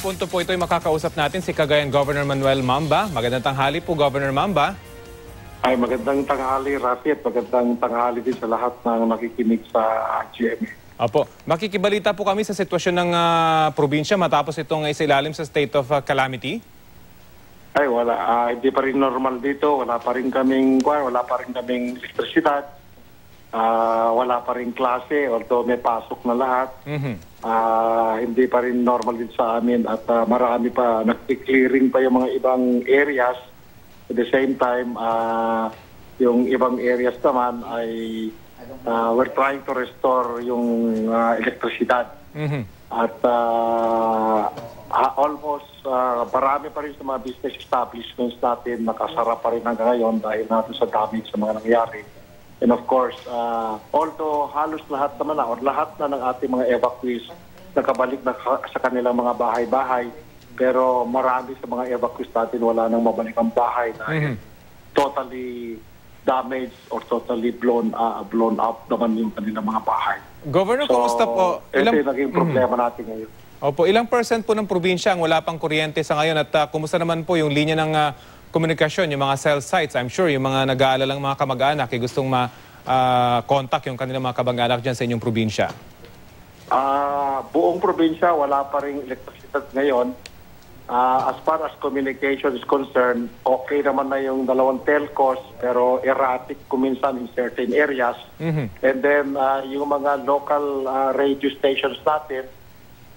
punto po ito ay makakausap natin si Cagayan Governor Manuel Mamba. Magandang tanghali po, Governor Mamba. Ay, magandang tanghali, Rafi, at magandang tanghali din sa lahat ng nakikinig sa GMA. Opo, makikibalita po kami sa sitwasyon ng probinsya matapos itong isilalim sa state of calamity. Ay, wala. Hindi pa rin normal dito. Wala pa rin kaming elektrisidad. Wala pa rin klase, although may pasok na lahat. Hindi pa rin normal din sa amin at marami pa, nag-clearing pa yung mga ibang areas. At the same time, yung ibang areas naman ay we're trying to restore yung elektrisidad. At almost marami pa rin sa mga business establishments natin nakasara pa rin hanggang ngayon dahil natin sa damage sa mga nangyari. And of course, although halos lahat naman na, or lahat na ng ating mga evacuees nakabalik na sa kanilang mga bahay-bahay, pero marami sa mga evacuees natin wala nang mabalik ang bahay dahil totally damaged or totally blown up naman yung kanilang mga bahay. Governor, kumusta po? Ito yung naging problema natin ngayon. Opo, ilang percent po ng probinsya ang wala pang kuryente sa ngayon at kumusta naman po yung linya ng komunikasyon, yung mga cell sites? I'm sure yung mga nag-aalalang mga kamag-anak ay gustong ma-contact yung kanilang mga kamag-anak dyan sa inyong probinsya. Buong probinsya wala pa rin electricity ngayon. As far as communication is concerned, okay naman na yung dalawang telcos pero erratic kuminsan in certain areas. And then yung mga local radio stations natin,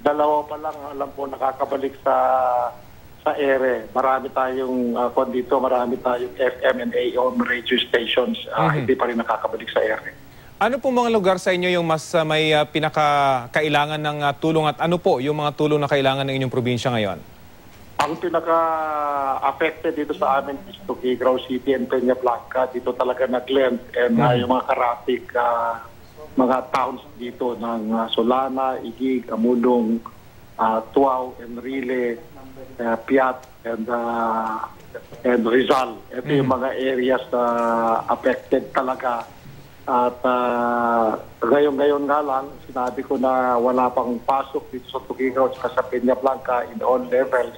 dalawa pa lang alam po nakakabalik sa ere. Marami tayong marami tayong FM and AM radio stations, hindi pa rin nakakabalik sa ere. Ano po mga lugar sa inyo yung mas may pinakakailangan ng tulong at ano po yung mga tulong na kailangan ng inyong probinsya ngayon? Ang pinaka-affected dito sa amin is Tuguegarao City and Peña Blanca. Dito talaga nag-lend and yung mga karatig mga towns dito ng Solana, Igig, Amulong, Tuaw, Enrile, Piat, and Rizal. Ito yung mga areas na affected talaga. At ngayon nga lang, sinabi ko na wala pang pasok dito sa Tuguegarao at sa Peña Blanca in all levels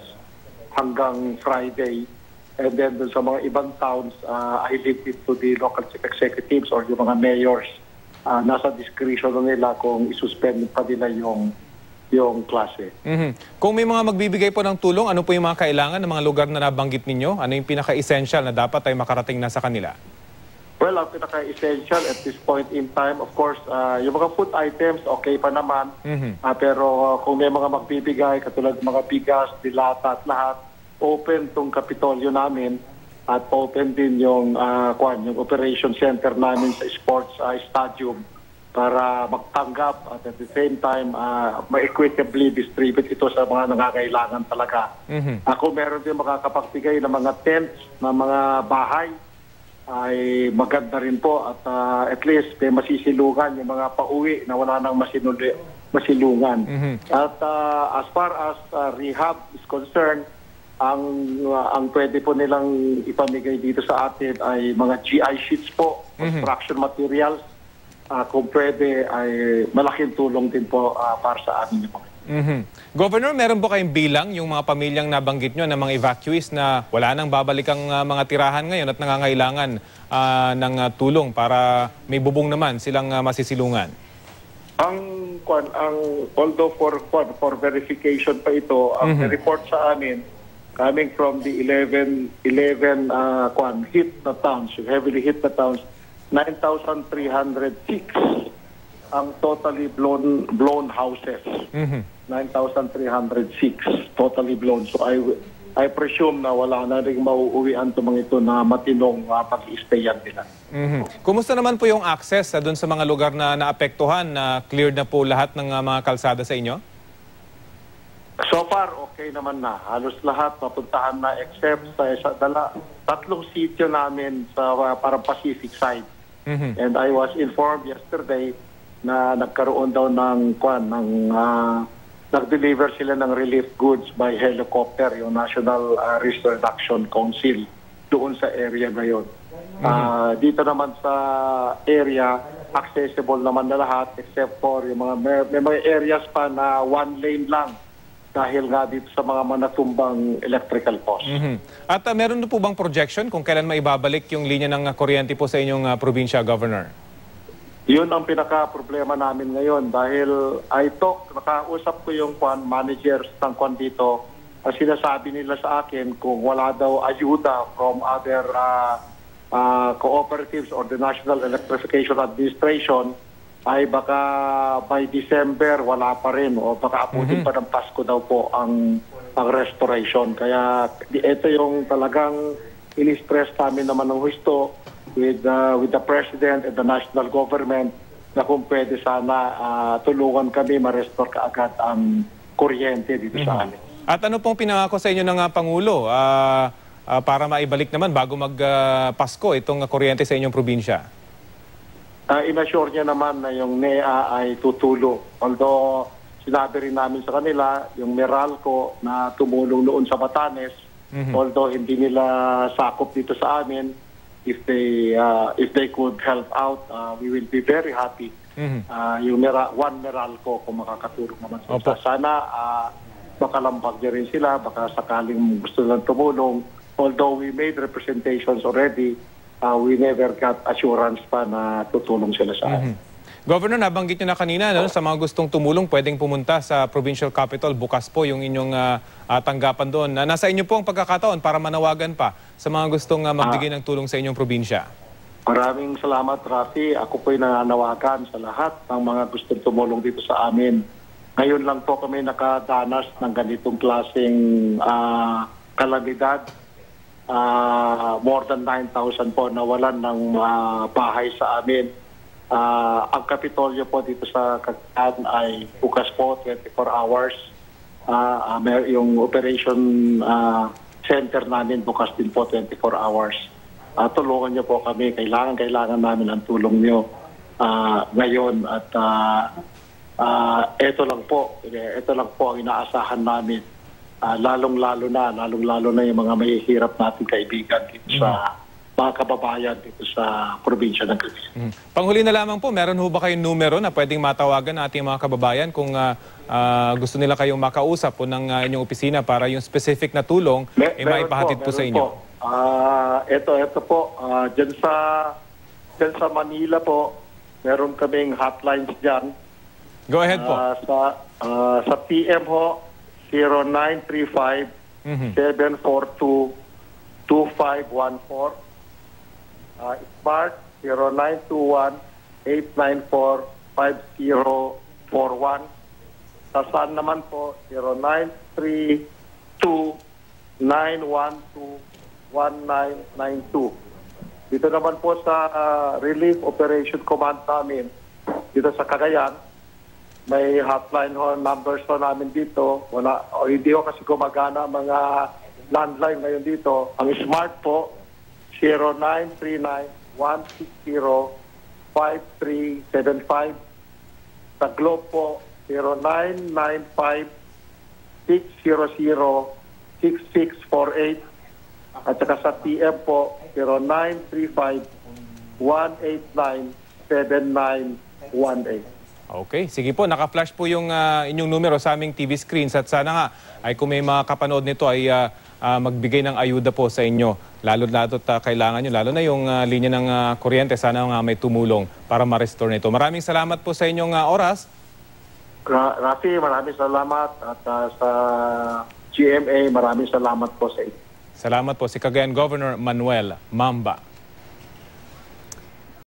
hanggang Friday. And then sa mga ibang towns, I leave it to the local chief executives or yung mga mayors. Nasa discretion nila kung isuspend pa nila yung klase. Kung may mga magbibigay po ng tulong, ano po yung mga kailangan ng mga lugar na nabanggit ninyo? Ano yung pinaka-essential na dapat ay makarating na sa kanila? Well, ang pinaka-essential at this point in time, of course, yung mga food items, okay pa naman. Pero kung may mga magbibigay, katulad ng mga bigas, dilata at lahat, open tong Kapitolyo namin at open din yung operation center namin sa sports stadium para magtanggap at the same time ma-equitably distribute ito sa mga nangangailangan talaga. Ako meron din makakapagbigay ng mga tents, ng mga bahay, ay maganda rin po at at least may masisilungan yung mga pauwi na wala nang masilungan. At as far as rehab is concerned, ang pwede po nilang ipamigay dito sa atin ay mga GI sheets po, construction materials. Kung pwede ay malaking tulong din po para sa amin po. Governor, meron po kayong bilang yung mga pamilyang nabanggit nyo na mga evacuees na wala nang babalik ang mga tirahan ngayon at nangangailangan ng tulong para may bubong naman silang masisilungan? Although for verification pa ito, ang report sa amin coming from the 11 hit na towns, heavily hit na towns, 9,306 ang totally blown houses. 9,306 totally blown. So I presume na wala na rin mauuwian itong mga ito na matinong pag-i-stayan nila. Kumusta naman po yung access doon sa mga lugar na naapektuhan, na cleared na po lahat ng mga kalsada sa inyo? So far, okay naman na. Halos lahat mapuntahan na except sa tatlong sitio namin sa parang Pacific side. And I was informed yesterday na nagkaroon daw nag-deliver sila ng relief goods by helicopter, yung National Risk Reduction Council, doon sa area ngayon. Dito naman sa area, accessible naman na lahat except for yung may mga areas pa na one lane lang dahil nga dito sa mga manatumbang electrical post. At meron na po bang projection kung kailan maibabalik yung linya ng kuryente po sa inyong probinsya, Governor? Yun ang pinaka-problema namin ngayon dahil nakausap ko yung managers ng dito. Sinasabi nila sa akin kung wala daw ayuda from other cooperatives or the National Electrification Administration, ay baka by December wala pa rin o baka aputin pa ng Pasko daw po ang restoration. Kaya ito yung talagang ini-stress namin naman ng husto with the President and the national government na kung pwede sana tulungan kami ma-restore kaagad ang kuryente dito sa amin. At ano pong pinangako sa inyo ng Pangulo para maibalik naman bago mag-Pasko itong kuryente sa inyong probinsya? Inassure niya naman na yung NEA ay tutulong. Although sinabi rin namin sa kanila, yung Meralco na tumulong noon sa Batanes, although hindi nila sakop dito sa amin, if they could help out, we will be very happy. Yung Meralco kung makakatulong naman sila. Sana makalambag niya rin sila, baka sakaling gusto lang tumulong. Although we made representations already, we never got assurance pa na tutulong sila sa amin. Governor, nabanggit nyo na kanina, sa mga gustong tumulong, pwedeng pumunta sa provincial capital. Bukas po yung inyong tanggapan doon. Nasa inyo po ang pagkakataon para manawagan pa sa mga gustong magbigay ng tulong sa inyong probinsya. Maraming salamat, Rafi. Ako po'y nananawagan sa lahat ng mga gustong tumulong dito sa amin. Ngayon lang po kami nakadanas ng ganitong klaseng kalamidad. More than 9,000 po nawalan ng bahay sa amin. Ang Kapitolyo po dito sa Cagayan ay bukas po 24 hours. Yung operation center namin bukas din po 24 hours. Tulungan niyo po kami. Kailangan namin ang tulong niyo ngayon. At ito lang po ang inaasahan namin. Lalong-lalo na yung mga mahihirap natin kaibigan dito sa mga kababayan dito sa probinsya ng Cagayan. Panghuli na lamang po, meron ho ba kayong numero na pwedeng matawagan ng ating mga kababayan kung gusto nila kayong makausap po ng inyong opisina para yung specific na tulong ay maipahatid po sa inyo? Ito po, dyan sa Manila po, meron kaming hotlines dyan. Go ahead po. Sa PM ho, 0935-742-2514. Smart 0921-894-5041. Sa Sun naman po 0932-912-1992. Dito naman po sa Relief Operation Command namin dito sa Cagayan, may hotline numbers po namin dito. Hindi ko kasi gumagana mga landline ngayon dito. Ang smart po 0939-160-5375. Sa Globe po, 0995-600-6648. At saka sa TM po, 0935-189-7918. Okay, sige po. Naka-flash po yung inyong numero sa aming TV screens at sana nga ay kung may mga kapanood nito ay magbigay ng ayuda po sa inyo. Lalo-lalo't kailangan nyo, lalo na yung linya ng kuryente. Sana nga may tumulong para ma-restore nito. Maraming salamat po sa inyong oras. Rafi, maraming salamat. At sa GMA, maraming salamat po sa inyo. Salamat po si Cagayan Governor Manuel Mamba.